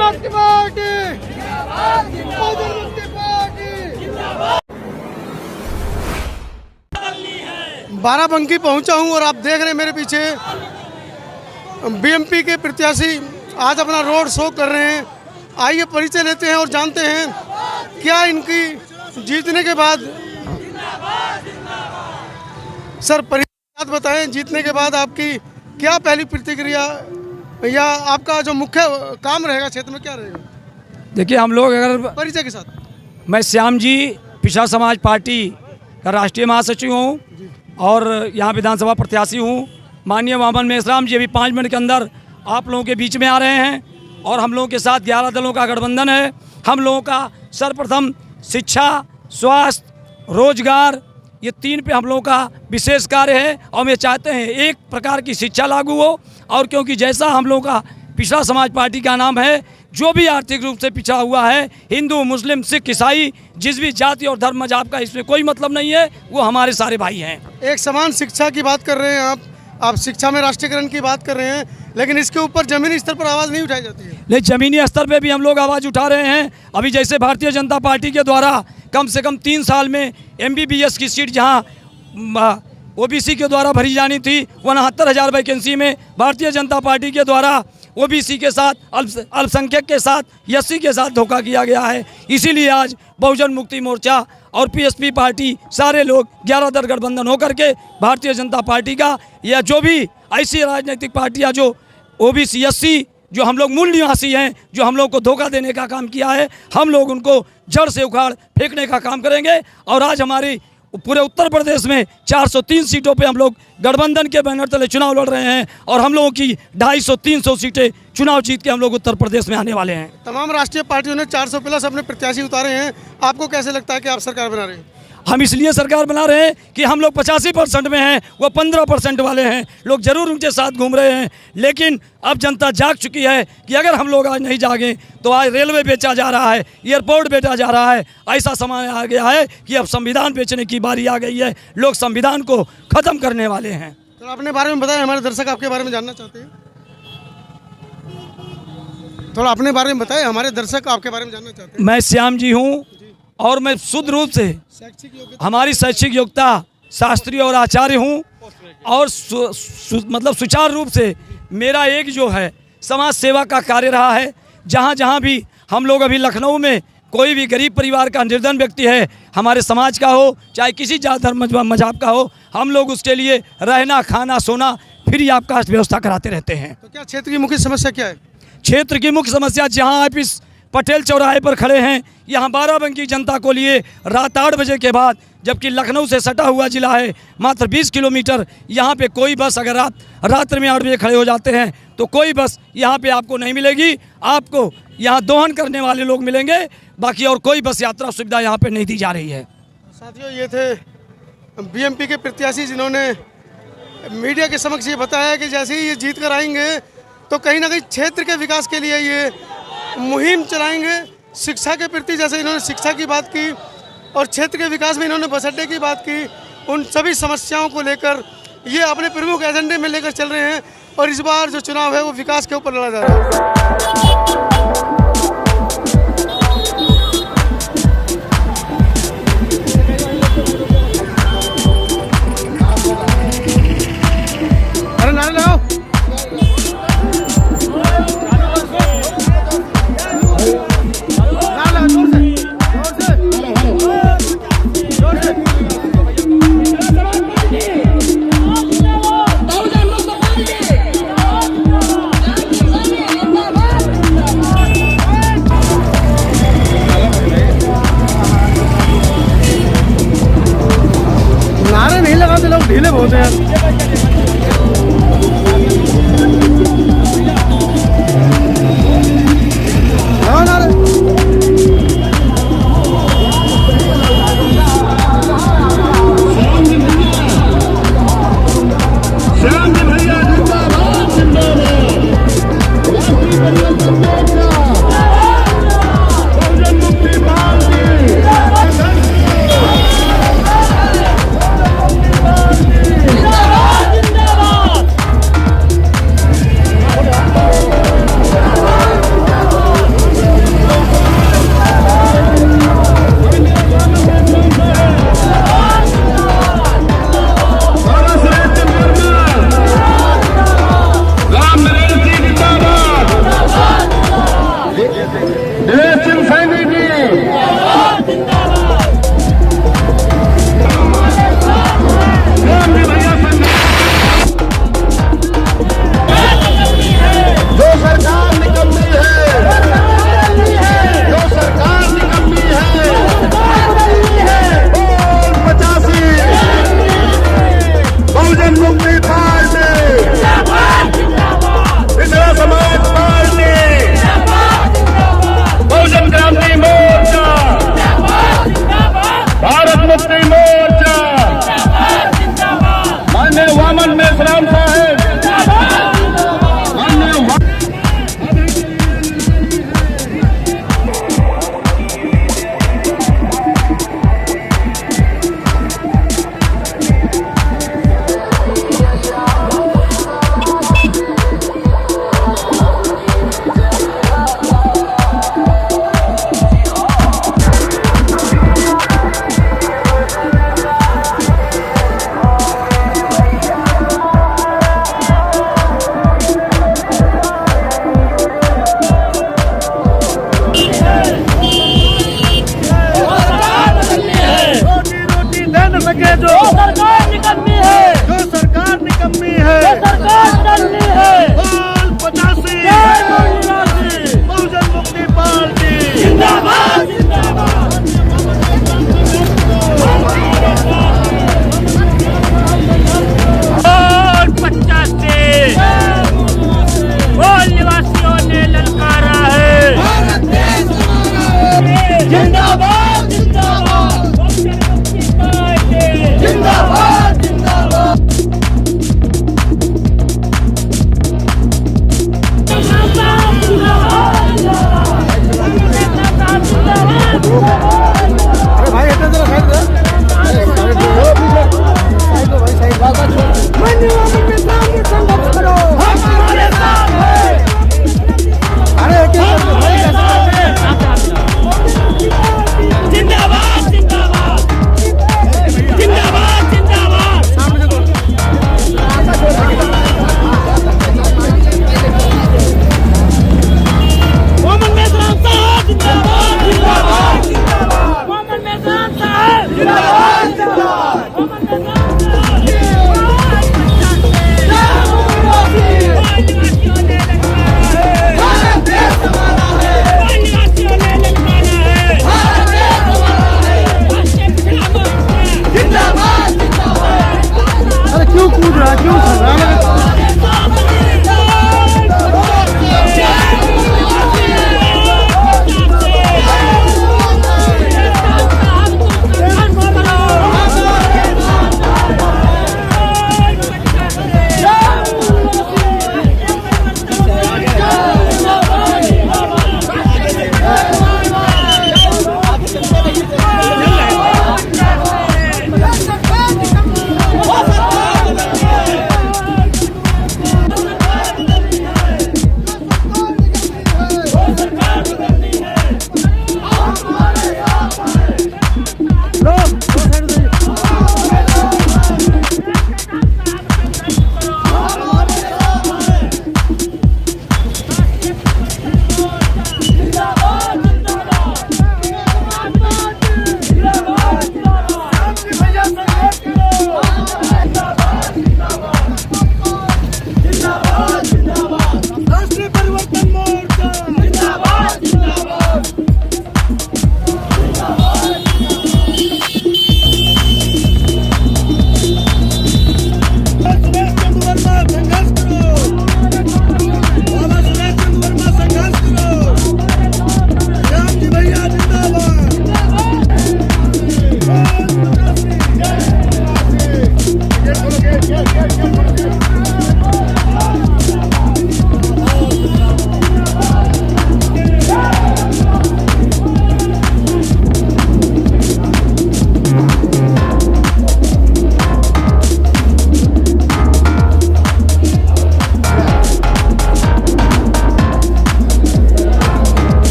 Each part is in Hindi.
मुक्ति पार्टी, बहुजन मुक्ति पार्टी। बाराबंकी पहुंचा हूं और आप देख रहे हैं मेरे पीछे बीएमपी के प्रत्याशी आज अपना रोड शो कर रहे हैं। आइए परिचय लेते हैं और जानते हैं क्या इनकी जीतने के बाद। सर परिचय बताएं, जीतने के बाद आपकी क्या पहली प्रतिक्रिया या आपका जो मुख्य काम रहेगा क्षेत्र में क्या रहेगा? देखिए, हम लोग अगर परिचय के साथ, मैं श्याम जी पिछड़ा समाज पार्टी का राष्ट्रीय महासचिव हूँ और यहाँ विधानसभा प्रत्याशी हूँ। माननीय मोहम्मद मेश्राम जी अभी 5 मिनट के अंदर आप लोगों के बीच में आ रहे हैं और हम लोगों के साथ 11 दलों का गठबंधन है। हम लोगों का सर्वप्रथम शिक्षा, स्वास्थ्य, रोजगार, ये 3 पे हम लोगों का विशेष कार्य है और हम ये चाहते हैं एक प्रकार की शिक्षा लागू हो। और क्योंकि जैसा हम लोगों का पिछड़ा समाज पार्टी का नाम है, जो भी आर्थिक रूप से पिछड़ा हुआ है, हिंदू, मुस्लिम, सिख, ईसाई, जिस भी जाति और धर्म मजहब का इसमें कोई मतलब नहीं है, वो हमारे सारे भाई हैं। एक समान शिक्षा की बात कर रहे हैं आप शिक्षा में राष्ट्रीयकरण की बात कर रहे हैं, लेकिन इसके ऊपर जमीनी स्तर पर आवाज़ नहीं उठाई जाती है। नहीं, जमीनी स्तर पे भी हम लोग आवाज़ उठा रहे हैं। अभी जैसे भारतीय जनता पार्टी के द्वारा कम से कम 3 साल में MBBS की सीट जहां OBC के द्वारा भरी जानी थी, 69,000 वैकेंसी में भारतीय जनता पार्टी के द्वारा OBC के साथ, अल्पसंख्यक के साथ, SC के साथ धोखा किया गया है। इसीलिए आज बहुजन मुक्ति मोर्चा और PSP पार्टी सारे लोग 11 दल गठबंधन होकर के भारतीय जनता पार्टी का या जो भी ऐसी राजनीतिक पार्टियां जो OBC, SC जो हम लोग मूल निवासी हैं, जो हम लोग को धोखा देने का काम किया है, हम लोग उनको जड़ से उखाड़ फेंकने का काम करेंगे। और आज हमारी पूरे उत्तर प्रदेश में 403 सीटों पे हम लोग गठबंधन के बैनर तले चुनाव लड़ रहे हैं और हम लोगों की 250-300 सीटें चुनाव जीत के हम लोग उत्तर प्रदेश में आने वाले हैं। तमाम राष्ट्रीय पार्टियों ने 400 प्लस अपने प्रत्याशी उतारे हैं। आपको कैसे लगता है कि आप सरकार बना रहे हैं? हम इसलिए सरकार बना रहे हैं कि हम लोग 85% में हैं, वो 15% वाले हैं। लोग जरूर उनके साथ घूम रहे हैं, लेकिन अब जनता जाग चुकी है कि अगर हम लोग आज नहीं जागें तो आज रेलवे बेचा जा रहा है, एयरपोर्ट बेचा जा रहा है। ऐसा समय आ गया है कि अब संविधान बेचने की बारी आ गई है। लोग संविधान को ख़त्म करने वाले हैं। तो अपने बारे में बताएं, हमारे दर्शक आपके बारे में जानना चाहते हैं। थोड़ा अपने बारे में बताएं, हमारे दर्शक आपके बारे में जानना चाहते हैं। मैं श्याम जी हूँ और मैं शुद्ध रूप से हमारी शैक्षिक योग्यता शास्त्री और आचार्य हूँ और मतलब सुचारू रूप से मेरा एक जो है समाज सेवा का कार्य रहा है। जहाँ जहाँ भी हम लोग अभी लखनऊ में कोई भी गरीब परिवार का निर्धन व्यक्ति है, हमारे समाज का हो चाहे किसी जात धर्म मजहब का हो, हम लोग उसके लिए रहना, खाना, सोना फ्री आपका व्यवस्था कराते रहते हैं। तो क्या क्षेत्र की मुख्य समस्या क्या है? क्षेत्र की मुख्य समस्या, जहाँ आप इस पटेल चौराहे पर खड़े हैं, यहाँ बाराबंकी जनता को लिए रात 8 बजे के बाद, जबकि लखनऊ से सटा हुआ जिला है, मात्र 20 किलोमीटर, यहाँ पे कोई बस अगर आप रात्रि में 8 बजे खड़े हो जाते हैं तो कोई बस यहाँ पे आपको नहीं मिलेगी। आपको यहाँ दोहन करने वाले लोग मिलेंगे, बाकी और कोई बस यात्रा सुविधा यहाँ पे नहीं दी जा रही है। साथियों, ये थे BMP के प्रत्याशी जिन्होंने मीडिया के समक्ष ये बताया कि जैसे ही ये जीत कर आएंगे तो कहीं ना कहीं क्षेत्र के विकास के लिए ये मुहिम चलाएंगे। शिक्षा के प्रति जैसे इन्होंने शिक्षा की बात की और क्षेत्र के विकास में इन्होंने बस अड्डे की बात की, उन सभी समस्याओं को लेकर ये अपने प्रमुख एजेंडे में लेकर चल रहे हैं और इस बार जो चुनाव है वो विकास के ऊपर लड़ा जा रहा है।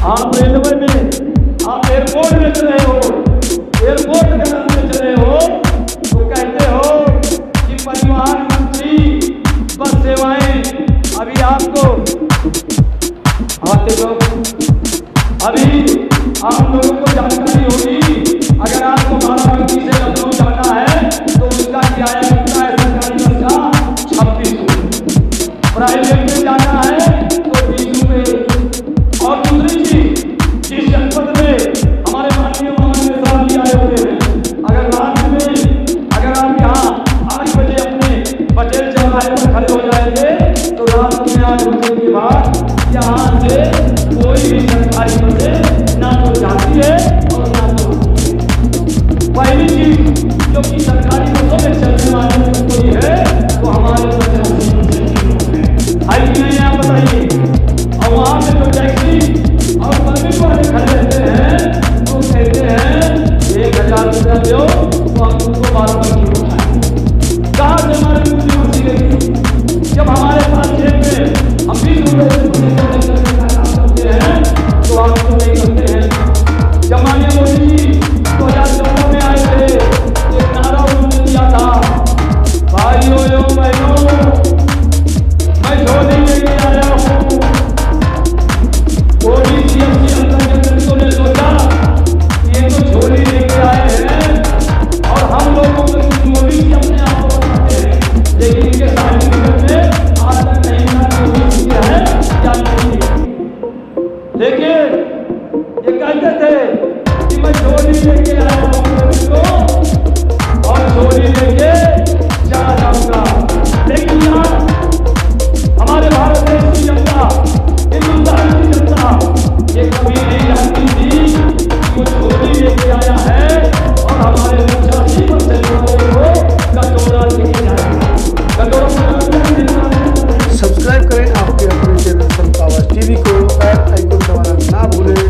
आप रेलवे में, आप एयरपोर्ट में चले हो, एयरपोर्ट के नाम में चले हो, तो कहते हो कि परिवहन मंत्री बस सेवाएं। अभी आपको आते लोग, अभी आप लोगों को जानकारी होगी, अगर आपको बाराबंकी से लखनऊ जाना है तो उसका किराया कितना है? सरकारी बस का 26 रुपये, प्राइवेट में जाना है तो 20 रुपये। और दूसरी चीज, जिस जनपद में हमारे माननीय महामंत्री साहब भी आए हुए हैं, अगर रात में अगर आप यहाँ 8 बजे अपने पटेल चौराहे पर खड़े हो जाएंगे तो रात में 8 बजे के बाद यहाँ से कोई भी सरकारी बसें ना तो जाती है और ना तो आती है। पहली चीज जो कि सरकारी बसों में चलने वाले कोई है तो हमारे है कि नहीं, आप बताइए। और वहाँ पे जो टैक्सी और सर्विस वाले खड़े रहते हैं तो कहते हैं 1000 रुपया दो तो हम तुमको बाराबंकी पहुँचाएं। कहाँ से हमारे मुख्यमंत्री गई? जब हमारे पास जेब में हम 20 रुपये करते हैं तो आप तो नहीं करते हैं। जब माननीय मोदी जी 2014 में आए थे, एक नारा उन्होंने दिया था, भाइयों एवं बहनों मैं झोली लेके आया हूँ। ओबीसी के अंतर्गत ने सोचा ये तो झोली लेके आए हैं और हम लोगों को ओबीसी अपने आप को बताते हैं, लेकिन इनके सर्टिफिकेट में आज तक नहीं ना ओबीसी है या नहीं है। लेकिन ये कहते थे कि मैं झोली लेके आया हूँ और झोली लेके चला जाऊंगा। लेकिन यहाँ हमारे भारत देश की जनता, हिंदुस्तान की जनता ये कभी नहीं जानती थी कि वो झोली लेके आया है और हमारे 85% लोगों को कटोरा लेके जाएगा। कटोरा सब्सक्राइब करें आपके अपने चैनल सन पावर टीवी को, बेल आइकन दबाना ना भूलें।